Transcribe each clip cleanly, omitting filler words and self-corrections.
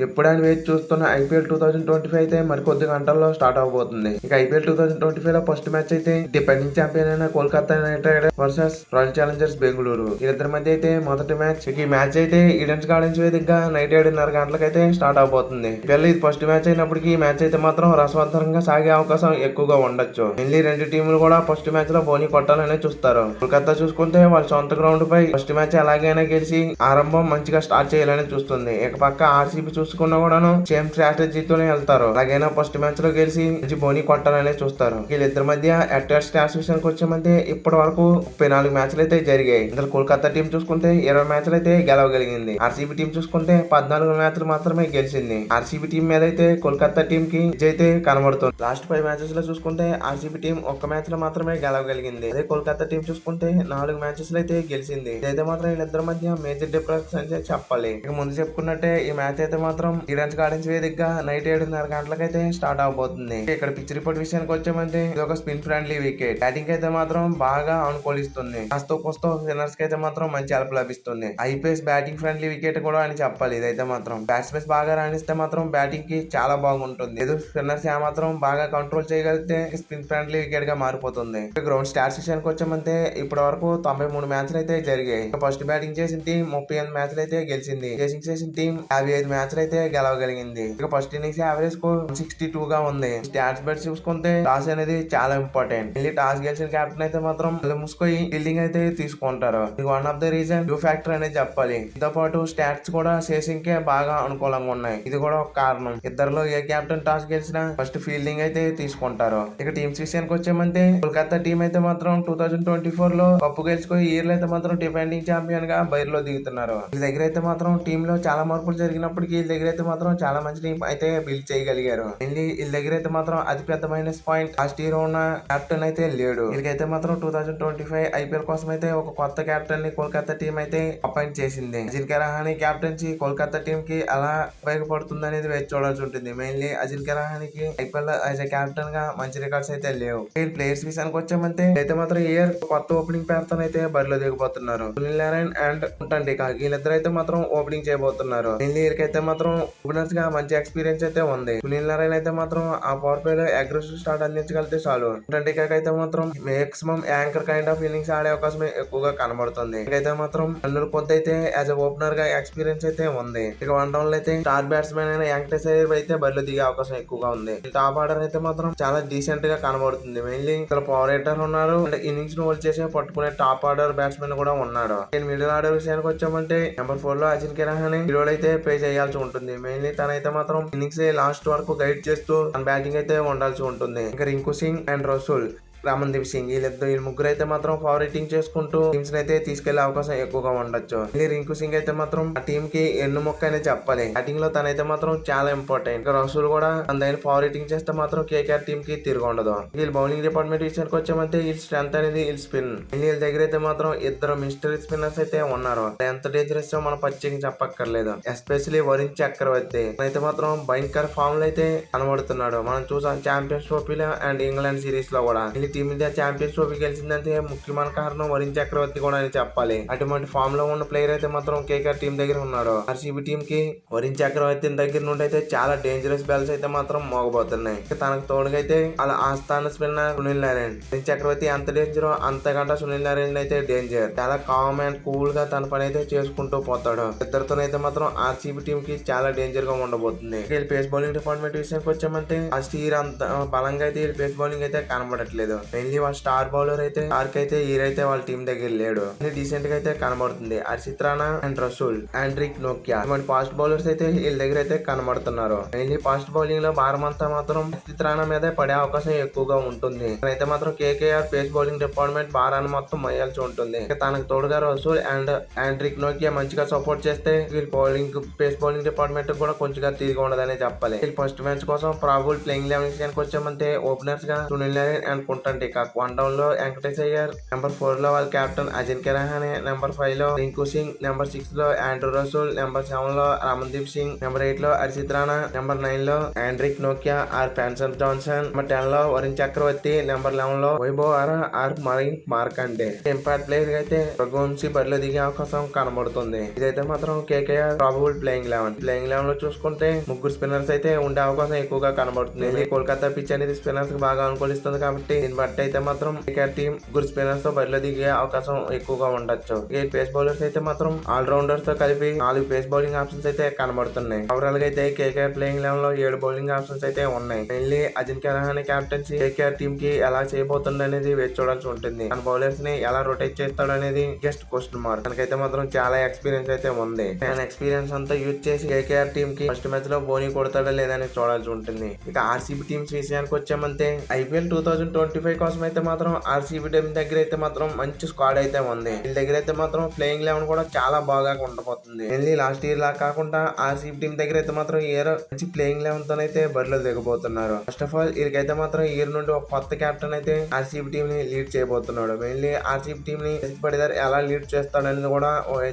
ఎప్పుడైనా వేచి చూస్తున్న ఐపీఎల్ 2025 అయితే మరికొద్ది గంటల్లో స్టార్ట్ అవబోతుంది. ఇక ఐపీఎల్ 2025 లో ఫస్ట్ మ్యాచ్ అయితే డిఫెండింగ్ ఛాంపియన్ అయిన Kolkata night riders versus royal Challengers Bengaluru. వీళ్ళిద్దరి మధ్య అయితే మొదటి మ్యాచ్. ఈ మ్యాచ్ అయితే ఈడెన్స్ గార్డెన్స్ వేదికగా నైట్ 7:30 గంటలకైతే స్టార్ట్ అవబోతుంది. ఇది ఫస్ట్ మ్యాచ్ అయినప్పటికీ ఈ మ్యాచ్ అయితే మాత్రం రసవంతరంగా సాగే అవకాశం ఎక్కువగా ఉండొచ్చు. మళ్ళీ రెండు టీములు కూడా ఫస్ట్ మ్యాచ్ లో బోని కొట్టాలనే చూస్తారు. కోల్కతా చూసుకుంటే వాళ్ళ సొంత గ్రౌండ్ పై ఫస్ట్ మ్యాచ్ ఎలాగైనా గెలిచి ఆరంభం మంచిగా స్టార్ట్ చేయాలని చూస్తుంది. ఇక పక్క ఆర్సీబీ చూసుకున్నా కూడాను సేమ్ స్ట్రాటజీతోనే వెళ్తారు. అలాగైనా ఫస్ట్ మ్యాచ్ లో గెలిచి మంచి బోని కొట్టాలనే చూస్తారు. వీళ్ళిద్దరి మధ్య అటాక్ స్టాట్స్ విషయానికి వచ్చామంటే ఇప్పటి వరకు 34 మ్యాచ్లు అయితే జరిగాయి. ఇందులో కోల్కతా టీం చూసుకుంటే 20 మ్యాచ్లు అయితే గెలవగలిగింది. ఆర్సీబీ టీం చూసుకుంటే 14 మ్యాచ్లు మాత్రమే గెలిచింది. ఆర్సీబీ టీం మీద అయితే కోల్కతా టీం కి విజయ్ అయితే కనబడుతుంది. లాస్ట్ 5 మ్యాచెస్ లో చూసుకుంటే ఆర్సీబీ టీం ఒక్క మ్యాచ్ లో మాత్రమే గెలవగలిగింది. అదే కోల్కతా టీం చూసుకుంటే 4 మ్యాచెస్ లో అయితే గెలిచింది. ఇదైతే మాత్రం వీళ్ళిద్దరి మధ్య మేజర్ డిఫరెన్స్ అయితే చెప్పాలి. ఇక ముందు చెప్పుకున్నట్టే ఈ మ్యాచ్ అయితే మాత్రం ఈడెన్స్ గార్డెన్స్ వేదికగా నైట్ 7:30 గంటలకైతే స్టార్ట్ అవబోతుంది. ఇక్కడ పిచ్ రిపోర్ట్ విషయానికి వచ్చామంటే ఇది ఒక స్పిన్ ఫ్రెండ్లీ వికెట్. బ్యాటింగ్ అయితే మాత్రం బాగా అనుకూలిస్తుంది. కాస్త కోస్తో స్పిన్నర్స్ కి అయితే మాత్రం మంచి హెల్ప్ లభిస్తుంది. ఐపీఎస్ బ్యాటింగ్ ఫ్రెండ్లీ వికెట్ కూడా అని చెప్పాలి. ఇదైతే మాత్రం బ్యాట్స్మెన్స్ బాగా రాణిస్తే మాత్రం బ్యాటింగ్ కి చాలా బాగుంటుంది. ఏదో స్పిన్నర్స్ ఏమాత్రం బాగా కంట్రోల్ చేయగలిగితే స్పిన్ ఫ్రెండ్లీ వికెట్ గా మారిపోతుంది. గ్రౌండ్ స్టాట్స్ విషయానికి వచ్చామంటే ఇప్పటి వరకు 93 మ్యాచ్లు అయితే జరిగాయి. ఫస్ట్ బ్యాటింగ్ చేసిన టీం 38 మ్యాచ్లు అయితే గెలిచింది. చేసింగ్ చేసిన టీం 55 మ్యాచ్లు అయితే గెలవగలిగింది. ఇక ఫస్ట్ ఇన్నింగ్స్ యావరేజ్ స్కోర్ 162 గా ఉంది. స్టాట్స్ బెట్ చూసుకుంటే టాస్ అనేది చాలా ఇంపార్టెంట్. మళ్ళీ టాస్ గెలిచిన కెప్టెన్ అయితే మాత్రం మూసుకొని ఫీల్డింగ్ అయితే తీసుకుంటారు. ఇది one of the reason you factor అనేది చెప్పాలి. దీంతో పాటు స్టాట్స్ కూడా చేసింగ్ కే బాగా అనుకూలంగా ఉన్నాయి. ఇది కూడా ఒక కారణం. ఇద్దరులో ఏ కెప్టెన్ టాస్ గెలిచినా ఫస్ట్ ఫీల్డింగ్ అయితే తీసుకుంటారు. ఇక టీమ్స్ విషయానికి వచ్చామంటే కోల్కతా టీం అయితే మాత్రం 2024 లో కప్పు గెలుచుకొని ఇయర్ లో అయితే మాత్రం డిఫెండింగ్ ఛాంపియన్ గా బయటలో దిగుతున్నారు. వీళ్ళ దగ్గర అయితే మాత్రం టీమ్ లో చాలా మార్పులు జరిగినప్పటికీ వీళ్ళ దగ్గర అయితే మాత్రం చాలా మంచి టీం అయితే బిల్డ్ చేయగలిగారు. వీళ్ళ దగ్గర అయితే మాత్రం అతి పెద్ద మైనస్ పాయింట్ లాస్ట్ ఇయర్ ఉన్న కెప్టెన్ అయితే లేడు. వీళ్ళకైతే మాత్రం 2025 ఐపీఎల్ కోసం అయితే ఒక కొత్త కెప్టెన్ ని కోల్కతా టీం అయితే అపాయింట్ చేసింది. అజింక్య రహానే కెప్టెన్సీ కోల్కతా టీం కి ఎలా ఉపయోగపడుతుంది అనేది వేచి చూడాల్సి ఉంటుంది. మెయిన్లీ అజింక్య రహానేకి ఐపీఎల్ యాజ్ ఎ కెప్టెన్ గా మంచి రికార్డ్స్ అయితే లేవు. ప్లేయర్స్ విషయానికి వచ్చామంటే అయితే మాత్రం ఇయర్ కొత్త ఓపెనింగ్ పేరుతో అయితే బరిలో దిగబోతున్నారు. సునీల్ నారాయణ్ అండ్ ఉంటండికా వీళ్ళిద్దరు అయితే మాత్రం ఓపెనింగ్ చేయబోతున్నారు. వీళ్ళకైతే మాత్రం ఓపెనర్స్ గా మంచి ఎక్స్పీరియన్స్ అయితే ఉంది. సునీల్ నారాయణ్ అయితే మాత్రం ఆ పవర్ ప్లే లో అగ్రెసివ్ స్టార్ట్ అందించగలిగితే చాలు. ఉంటండికా అయితే మాత్రం maximum anchor kind of innings ఆడే అవకాశం ఎక్కువగా కనబడుతుంది. ఇకైతే మాత్రం అన్నుల కొద్ది అయితే యాజ్ ఎ ఓపెనర్ గా ఎక్స్పీరియన్స్ అయితే ఉంది. ఇక వన్ డౌన్ లో అయితే స్టార్ బ్యాట్స్మెన్ అయిన వెంకటేశ్వర అయితే బరిలో దిగే అవకాశం ఎక్కువగా ఉంది. టాప్ ఆర్డర్ అయితే మాత్రం చాలా డీసెంట్ గా కనబడుతుంది. మెయిన్లీ ఇక్కడ పవర్ హిట్టర్ ఉన్నారు అండ్ ఇన్నింగ్స్ ను హోల్డ్ చేసే పట్టుకునే టాప్ ఆర్డర్ బ్యాట్స్మెన్ కూడా ఉన్నాడు. మిడిల్ ఆర్డర్ విషయానికి వచ్చామంటే నెంబర్ 4 లో అజింక్య రహానే హీరోలు అయితే ప్లే చేయాల్సి ఉంటుంది. మెయిన్లీ తనైతే మాత్రం ఇన్నింగ్స్ లాస్ట్ వరకు గైడ్ చేస్తూ తన బ్యాటింగ్ అయితే ఉండాల్సి ఉంటుంది. ఇంకా రింకు సింగ్ అండ్ రసూల్ రమన్దీప్ సింగ్ వీళ్ళ ముగ్గురు అయితే మాత్రం ఫావరేటింగ్ చేసుకుంటూ టీమ్స్ అయితే తీసుకెళ్లే అవకాశం ఎక్కువగా ఉండొచ్చు. రింకు సింగ్ అయితే మాత్రం ఆ టీం కి ఎన్ను మొక్క అనే చెప్పాలి. బ్యాటింగ్ లో తనైతే మాత్రం చాలా ఇంపార్టెంట్. ఇంకా రసూల్ కూడా తన ఫావరేటింగ్ చేస్తే మాత్రం కేకేఆర్ టీం కి తిరిగి ఉండదు. వీళ్ళు బౌలింగ్ డిపార్ట్మెంట్ విషయానికి వచ్చామంటే వీళ్ళ స్ట్రెంత్ అనేది వీళ్ళ స్పిన్. వీళ్ళ దగ్గర అయితే మాత్రం ఇద్దరు మిస్టరీ స్పిన్నర్స్ అయితే ఉన్నారు. ఎంత డేంజరస్ మనం ప్రత్యేకంగా చెప్పక్కర్లేదు. ఎస్పెషలీ వరుణ్ చక్రవర్తి అయితే మాత్రం భయంకర ఫామ్ లో అయితే కనబడుతున్నాడు. మనం చూసాం ఛాంపియన్స్ ట్రోఫీలో అండ్ ఇంగ్లాండ్ సిరీస్ లో కూడా. టీమ్ ఇండియా ఛాంపియన్స్ ట్రోఫీ గెలిచిందంటే ముఖ్యమైన కారణం వరుణ్ చక్రవర్తి కూడా అని చెప్పాలి. అటువంటి ఫామ్ లో ఉన్న ప్లేయర్ అయితే మాత్రం కేకేఆర్ టీం దగ్గర ఉన్నాడు. ఆర్సీబీ టీం కి వరుణ్ చక్రవర్తి దగ్గర నుండి అయితే చాలా డేంజరస్ బెల్స్ అయితే మాత్రం మోగబోతున్నాయి. తనకు తోడుగా అయితే అలా ఆస్థాన స్పిన్నర్ సునీల్ నారాయణ్. వరుణ్ చక్రవర్తి ఎంత డేంజర్ అంతకంటే సునీల్ నారాయణ్ అయితే డేంజర్. చాలా కామ్ అండ్ కూల్ గా తన పని అయితే చేసుకుంటూ పోతాడు. ఇద్దరితోనైతే మాత్రం ఆర్సీబీ టీం కి చాలా డేంజర్ గా ఉండబోతుంది. వీళ్ళు పేస్ బౌలింగ్ డిపార్ట్మెంట్ విషయానికి వచ్చామంటే ఆ స్టీర్ అంత బలంగా అయితే వీళ్ళు పేస్ బౌలింగ్ అయితే కనబడట్లేదు. మెయిన్లీ వాళ్ళ స్టార్ బౌలర్ అయితే స్టార్క్ అయితే ఈరైతే వాళ్ళ టీం దగ్గర లేడు. డీసెంట్ గా అయితే కనబడుతుంది. Harshit Rana and Russell Anrich నోకియా ఇటువంటి ఫాస్ట్ బౌలర్స్ అయితే వీళ్ళ దగ్గర అయితే కనబడుతున్నారు. మెయిన్లీ ఫాస్ట్ బౌలింగ్ లో భారం అంతా మాత్రం హర్షిత్ రాణా మీద పడే అవకాశం ఎక్కువగా ఉంటుంది. అయితే మాత్రం కేకేఆర్ పేస్ బౌలింగ్ డిపార్ట్మెంట్ భారాన్ని మొత్తం మోయాల్సి ఉంటుంది. తనకు తోడుగా రసూల్ అండ్ ఆండ్రిక్ నోకియా మంచిగా సపోర్ట్ చేస్తే వీళ్ళ బౌలింగ్ పేస్ బౌలింగ్ డిపార్ట్మెంట్ కూడా కొంచెంగా తిరిగి ఉండదనే చెప్పాలి. వీళ్ళు ఫస్ట్ మ్యాచ్ కోసం ప్రాబుల్ ప్లేయింగ్ 11 విషయానికి వచ్చామంటే ఓపెనర్స్ గా సునీల్ నారాయణ్ అండ్ ఇంపార్టెంట్. ఇక వన్ డౌన్ లో వెంకటేష్ అయ్యర్, నెంబర్ 4 లో వాళ్ళ కెప్టెన్ అజింక్య రహానే, నెంబర్ 5 లో రింకు సింగ్, నెంబర్ 6 లో ఆండ్రూ రసూల్, నెంబర్ 7 లో రమన్దీప్ సింగ్, నెంబర్ 8 లో హర్షిత్ రాణా, నెంబర్ 9 లో ఆండ్రిక్ నోకియా ఆర్ పెన్సన్ జాన్సన్, నెంబర్ 10 లో వరుణ్ చక్రవర్తి, నెంబర్ 11 లో వైభవ్ ఆరా ఆర్ మరీన్ మార్కండే. ఇంపాక్ట్ ప్లేయర్ గా అయితే రఘువంశీ బరిలో దిగే అవకాశం కనబడుతుంది. ఇదైతే మాత్రం కేకేఆర్ ప్రాబబుల్ ప్లేయింగ్ 11 లో చూసుకుంటే ముగ్గురు స్పిన్నర్స్ అయితే ఉండే అవకాశం ఎక్కువగా కనబడుతుంది. కోల్కతా పిచ్ అనేది స్పిన్నర్స్ కి బాగా అనుకూలిస్తుంది కాబట్టి దీన్ని బట్టి అయితే మాత్రం కేకేఆర్ టీం ముగ్గురు స్పిన్నర్స్ తో బరిలో దిగే అవకాశం ఎక్కువగా ఉండొచ్చు. ఈ పేస్ బౌలర్స్ అయితే మాత్రం ఆల్ రౌండర్స్ తో కలిపి 4 పేస్ బౌలింగ్ ఆప్షన్స్ అయితే కనబడుతున్నాయి. ఓవరాల్ గా అయితే కేకేఆర్ ప్లేయింగ్ 11 లో 7 బౌలింగ్ ఆప్షన్స్ అయితే ఉన్నాయి. Mainly Ajinkya Rahane captaincy KKR team కి ఎలా చేయబోతుంది అనేది వేచి చూడాల్సి ఉంటుంది. తన బౌలర్స్ ని ఎలా రొటేట్ చేస్తాడు అనేది జస్ట్ క్వశ్చన్ మార్క్. తనకైతే మాత్రం చాలా ఎక్స్పీరియన్స్ అయితే ఉంది. తన ఎక్స్పీరియన్స్ అంతా యూజ్ చేసి కేకేఆర్ టీం కి ఫస్ట్ మ్యాచ్ లో బౌలింగ్ కొడతాడా లేదని చూడాల్సి ఉంటుంది. ఇక ఆర్సీబీ టీమ్స్ విషయానికి వచ్చామంటే ఐపీఎల్ 2025 కోసం అయితే మాత్రం ఆర్సీబీ టీం దగ్గర అయితే మాత్రం మంచి స్క్వాడ్ అయితే ఉంది. వీళ్ళ దగ్గర అయితే మాత్రం ప్లేయింగ్ 11 కూడా చాలా బాగా ఉండబోతుంది. మెయిన్లీ లాస్ట్ ఇయర్ లా కాకుండా ఆర్సీబీ టీం దగ్గర అయితే మాత్రం ఇయర్ మంచి ప్లేయింగ్ 11 తోనైతే బరిలో దిగబోతున్నారు. ఫస్ట్ ఆఫ్ ఆల్ వీరికైతే మాత్రం ఇయర్ నుండి ఒక కొత్త కెప్టెన్ అయితే ఆర్సీబీ టీం ని లీడ్ చేయబోతున్నాడు. మెయిన్లీ ఆర్సీబీ టీం ని పడిదారు ఎలా లీడ్ చేస్తాడనేది కూడా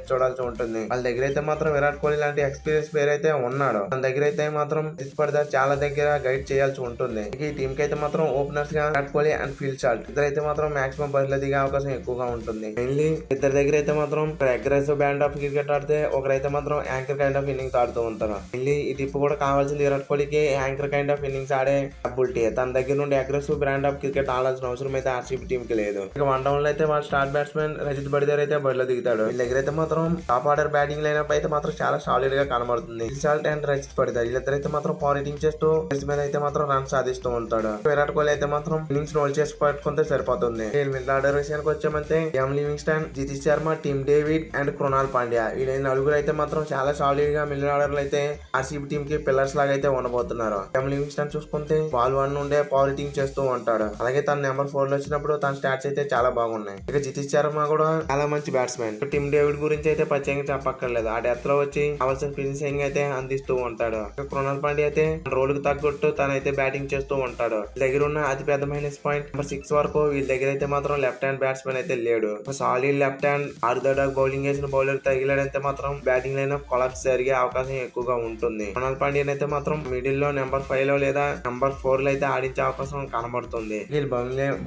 చూడాల్సి ఉంటుంది. వాళ్ళ దగ్గర అయితే మాత్రం విరాట్ కోహ్లీ లాంటి ఎక్స్పీరియన్స్ ప్లేయర్ అయితే ఉన్నాడు. మన దగ్గర అయితే మాత్రం పడిదారు చాలా దగ్గర గైడ్ చేయాల్సి ఉంటుంది. ఈ టీం కి అయితే మాత్రం ఓపెనర్స్ గా Virat Kohli and Phil Salt ఇద్దరైతే మాత్రం మాక్సిమం బరిలో దిగే అవకాశం ఎక్కువగా ఉంటుంది. మెయిన్లీ ఇద్దరి దగ్గర అయితే మాత్రం అగ్రెసివ్ బ్యాండ్ ఆఫ్ క్రికెట్ ఆడితే ఒకరైతే మాత్రం యాంకర్ కైండ్ ఆఫ్ ఇన్నింగ్స్ ఆడుతూ ఉంటారు. మెయిన్లీ ఈ టిప్ కూడా కావాల్సింది విరాట్ కోహ్లీకి యాంకర్ కైండ్ ఆఫ్ ఇన్నింగ్స్ ఆడే అబిలిటీ. తన దగ్గర నుండి అగ్రెసివ్ బ్రాండ్ ఆఫ్ క్రికెట్ ఆడాల్సిన అవసరం అయితే ఆర్సీబీ టీం కి లేదు. ఇక వన్ డౌన్ లో అయితే వాళ్ళ స్టార్ బ్యాట్స్మెన్ రజిత్ పడిదార్ అయితే బరిలో దిగుతాడు. వీళ్ళ దగ్గర అయితే మాత్రం టాప్ ఆర్డర్ బ్యాటింగ్ లైనప్ అయితే మాత్రం చాలా సాలిడ్ గా కనబడుతుంది. షాల్ట్ అండ్ రజిత్ పడిదార్ వీళ్ళిద్దరైతే మాత్రం పవర్ హిట్టింగ్ చేస్తూ మీద అయితే మాత్రం రన్ సాధిస్తూ ఉంటాడు. విరాట్ కోహ్లీ అయితే మాత్రం ఇన్నింగ్స్ రోల్ చేసి పట్టుకుంటే సరిపోతుంది. మిడిల్ ఆర్డర్ విషయానికి వచ్చామంటే M Livingstone, Jitesh Sharma, Tim David and Krunal Pandya వీళ్ళ నలుగురు అయితే మాత్రం చాలా సాలిడ్ గా మిడిల్ ఆర్డర్ లో అయితే ఆర్సీబీ టీం కి పిల్లర్స్ లాగా అయితే ఉండబోతున్నారు. ఎం లివింగ్స్టన్ చూసుకుంటే బాల్ 1 నుండే పవర్ హిట్టింగ్ చేస్తూ ఉంటాడు. అలాగే తన నెంబర్ 4 లో వచ్చినప్పుడు తన స్టాట్స్ అయితే చాలా బాగున్నాయి. ఇక జితేష్ శర్మ కూడా చాలా మంచి బ్యాట్స్మెన్. టిమ్ డేవిడ్ గురించి అయితే ప్రత్యేకంగా చెప్పక్కర్లేదు. ఆ డెత్ లో వచ్చి కావాల్సిన ఫినిషింగ్ అయితే అందిస్తూ ఉంటాడు. ఇక కృణాల్ పాండ్యా అయితే రోల్ కు తగ్గట్టు తనైతే బ్యాటింగ్ చేస్తూ ఉంటాడు. దగ్గర ఉన్న అతి పెద్ద మైనస్ పాయింట్ నెంబర్ 6 వరకు వీళ్ళ దగ్గర అయితే మాత్రం లెఫ్ట్ హ్యాండ్ బ్యాట్స్మెన్ అయితే లేడు. సాలిడ్ లెఫ్ట్ హ్యాండ్ ఆర్దోడాక్ బౌలింగ్ వేసిన బౌలర్ తగిలాడంటే మాత్రం బ్యాటింగ్ లైన్ కొలాప్స్ జరిగే అవకాశం ఎక్కువగా ఉంటుంది. కృణాల్ పాండ్యా అయితే మాత్రం మిడిల్ లో నెంబర్ 5 లో లేదా నెంబర్ 4 లో అయితే ఆడించే అవకాశం కనబడుతుంది. వీళ్ళు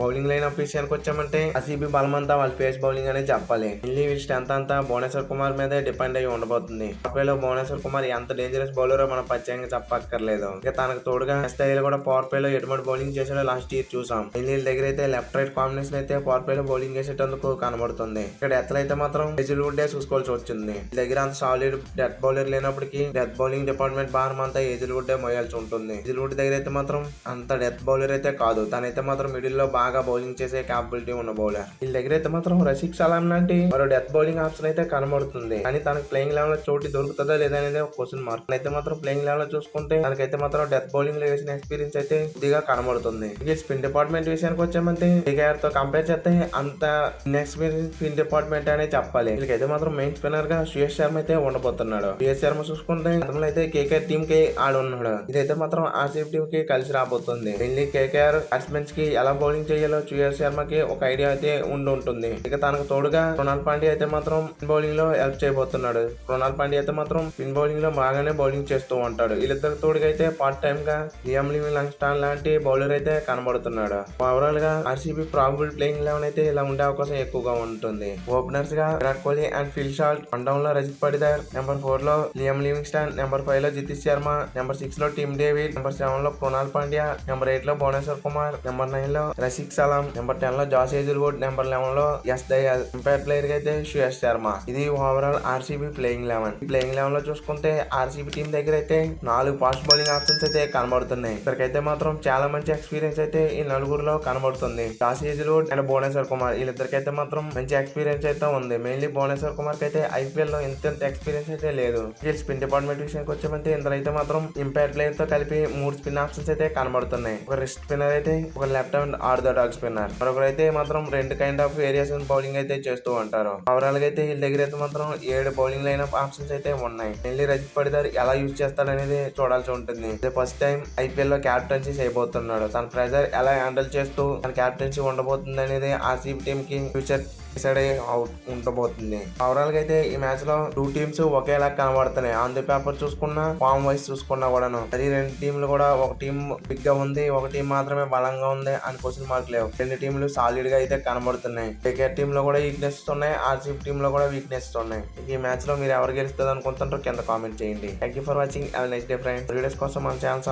బౌలింగ్ లైన్ అప్ విషయానికి వచ్చామంటే ఆర్సీబీ బలమంతా వాళ్ళ పేస్ బౌలింగ్ అనేది చెప్పాలి. వీళ్ళ స్ట్రెంత్ అంతా భువనేశ్వర్ కుమార్ మీదే డిపెండ్ అయ్యి ఉండబోతుంది. లో భువనేశ్వర్ కుమార్ ఎంత డేంజరస్ బౌలర్ మనం ప్రత్యేకంగా చెప్పక్కర్లేదు. ఇక తనకు తోడుగా స్థాయిలో కూడా పవర్ ప్లే లో ఎటువంటి బౌలింగ్ చేసాడో లాస్ట్ ఇయర్ చూసాం. వీళ్ళ దగ్గర అయితే లెఫ్ట్ రైట్ కాంబినేషన్ అయితే పవర్ ప్లే లో బౌలింగ్ చేసేటందుకు కనబడుతుంది. ఇక్కడ డెత్ అయితే మాత్రం హేజిల్వుడ్ చూసుకోవాల్సి వచ్చింది. వీళ్ళ దగ్గర అంత సాలిడ్ డెత్ బౌలర్ లేనప్పటికీ డెత్ బౌలింగ్ డిపార్ట్మెంట్ భారం అంతా హేజిల్వుడ్ మోయాల్సి ఉంటుంది. హేజిల్వుడ్ దగ్గర అయితే మాత్రం అంత డెత్ బౌలర్ అయితే కాదు. తనైతే మాత్రం మిడిల్ లో బాగా బౌలింగ్ చేసే క్యాపబిలిటీ ఉన్న బౌలర్. వీళ్ళ దగ్గర అయితే మాత్రం రషీద్ సలాం లాంటి మరో డెత్ బౌలింగ్ ఆప్షన్ అయితే కనబడుతుంది. కానీ తనకు ప్లేయింగ్ లెవెల్ లో చోటు దొరుకుతుందా లేదా అనేది ఒక క్వశ్చన్ మార్క్. అయితే మాత్రం ప్లేయింగ్ లెవెల్ లో చూసుకుంటే తనకైతే మాత్రం డెత్ బౌలింగ్ లో వేసిన ఎక్స్పీరియన్స్ అయితే కొద్దిగా కనబడుతుంది. ఇక స్పిన్ డిపార్ట్మెంట్ విషయానికి వచ్చామంటే కేకేఆర్ తో కంపేర్ చేస్తే అంత ఇన్ఎక్స్పీరియన్స్ స్పిన్ డిపార్ట్మెంట్ అనే చెప్పాలి. వీళ్ళకైతే మాత్రం మెయిన్ స్పిన్నర్ గా శ్రేయస్ శర్మ అయితే ఉండబోతున్నాడు. శ్రేయస్ శర్మ చూసుకుంటే గతంలో అయితే కేకేఆర్ టీం కి ఆడున్నాడు. ఇదైతే మాత్రం ఆర్సీబీ టీం కి కలిసి రాబోతుంది. మెయిన్లీ కేకేఆర్ బ్యాట్స్మెన్స్ కి ఎలా బౌలింగ్ చేయాలో శ్రేయస్ శర్మకి ఒక ఐడియా అయితే ఉంటుంది. ఇక తనకు తోడుగా కృణాల్ పాండ్యా అయితే మాత్రం స్పిన్ బౌలింగ్ లో హెల్ప్ చేయబోతున్నాడు. కృణాల్ పాండ్యా అయితే మాత్రం స్పిన్ బౌలింగ్ లో బాగానే బౌలింగ్ చేస్తూ ఉంటాడు. వీళ్ళిద్దరు తోడుగా అయితే పార్ట్ టైమ్ గా లియామ్ లివింగ్స్టన్ లాంటి బౌలర్ అయితే కనబడుతున్నాడు. ఓవరాల్ గా ఆర్సీబీ ప్రాబబుల్ ప్లేయింగ్ 11 అయితే ఇలా ఉండే అవకాశం ఎక్కువగా ఉంటుంది. ఓపెనర్స్ గా Virat Kohli and Phil Salt, one down లో రజిత్ పడిదార్, నెంబర్ 4 లో లియామ్ లివింగ్స్టన్, నెంబర్ 5 లో జితేష్ శర్మ, నెంబర్ 6 లో టిమ్ డేవిడ్, నెంబర్ 7 లో కృణాల్ పాండ్యా, నెంబర్ 8 లో భువనేశ్వర్ కుమార్, నెంబర్ 9 లో రషీద్ సలాం, నెంబర్ 10 లో జాస్ హేజిల్వుడ్, నెంబర్ 11 లో యశ్ దయాల్. ఇంపాక్ట్ ప్లేయర్ గా అయితే శ్రేయస్ శర్మ. ఇది ఓవరాల్ ఆర్సీబీ ప్లేయింగ్ 11. ప్లేయింగ్ 11 లో చూసుకుంటే ఆర్సీబీ టీం దగ్గర అయితే 4 ఫాస్ట్ బౌలింగ్ ఆప్షన్స్ అయితే కనబడుతున్నాయి. ఇక్కడికైతే మాత్రం చాలా మంచి ఎక్స్పీరియన్స్ అయితే ఈ నలుగురులో కనబడుతుంది. Josh Hazlewood and Bhuvneshwar Kumar వీళ్ళిద్దరికైతే మాత్రం మంచి ఎక్స్పీరియన్స్ అయితే ఉంది. మెయిన్లీ భువనేశ్వర్ కుమార్ కి అయితే ఐపీఎల్ లో ఇంత ఎక్స్పీరియన్స్ అయితే లేదు. వీళ్ళు స్పిన్ డిపార్ట్మెంట్ విషయానికి వచ్చామంటే ఇందులో అయితే మాత్రం ఇంపాక్ట్ ప్లేయర్ తో కలిపి 3 స్పిన్ ఆప్షన్స్ అయితే కనబడుతున్నాయి. ఒక రిస్ట్ స్పిన్నర్ అయితే, ఒక లెఫ్ట్ హ్యాండ్ ఆర్థోడాక్ స్పిన్నర్, మరొకరు అయితే మాత్రం 2 కైండ్ ఆఫ్ వేరియేషన్ బౌలింగ్ అయితే చేస్తూ ఉంటారు. ఓవరాల్ గా అయితే వీళ్ళ దగ్గర అయితే మాత్రం 7 బౌలింగ్ లైన్ అప్ ఆప్షన్స్ అయితే ఉన్నాయి. మెయిన్లీ రజిత్ పడిదార్ ఎలా యూజ్ చేస్తాడనేది చూడాల్సి ఉంటుంది. ఫస్ట్ టైం ఐపీఎల్ లో క్యాప్టెన్సీ చేయబోతున్నాడు. తన ప్రెజర్ ఎలా హ్యాండిల్ చేస్తూ తన క్యాప్టెన్సీ ఉండబోతుంది అనేది ఆర్సీబీ టీమ్ కి ఫ్యూచర్ డిసైడ్ అవుట్ ఉండబోతుంది. ఓవరాల్ గా అయితే ఈ మ్యాచ్ లో 2 టీమ్స్ ఒకేలా కనబడుతున్నాయి. ఆన్ ది పేపర్ చూసుకున్నా, ఫామ్ వైస్ చూసుకున్నా కూడాను. అది 2 టీంలు కూడా ఒక టీం బిగ్ గా ఉంది, ఒక టీం మాత్రమే బలంగా ఉంది అని క్వశ్చన్ మార్క్ లేవు. 2 టీంలు సాలిడ్ గా అయితే కనబడుతున్నాయి. కేకేఆర్ టీమ్ లో కూడా వీక్నెస్ ఉన్నాయి, ఆర్సీబీ టీమ్ లో కూడా వీక్నెస్ ఉన్నాయి. ఈ మ్యాచ్ లో మీరు ఎవరు గెలుస్తుంది అనుకుంటుంటారో కింద కామెంట్ చేయండి. Thank you for watching. Have a nice day friends. Videos కోసం మన ఛానల్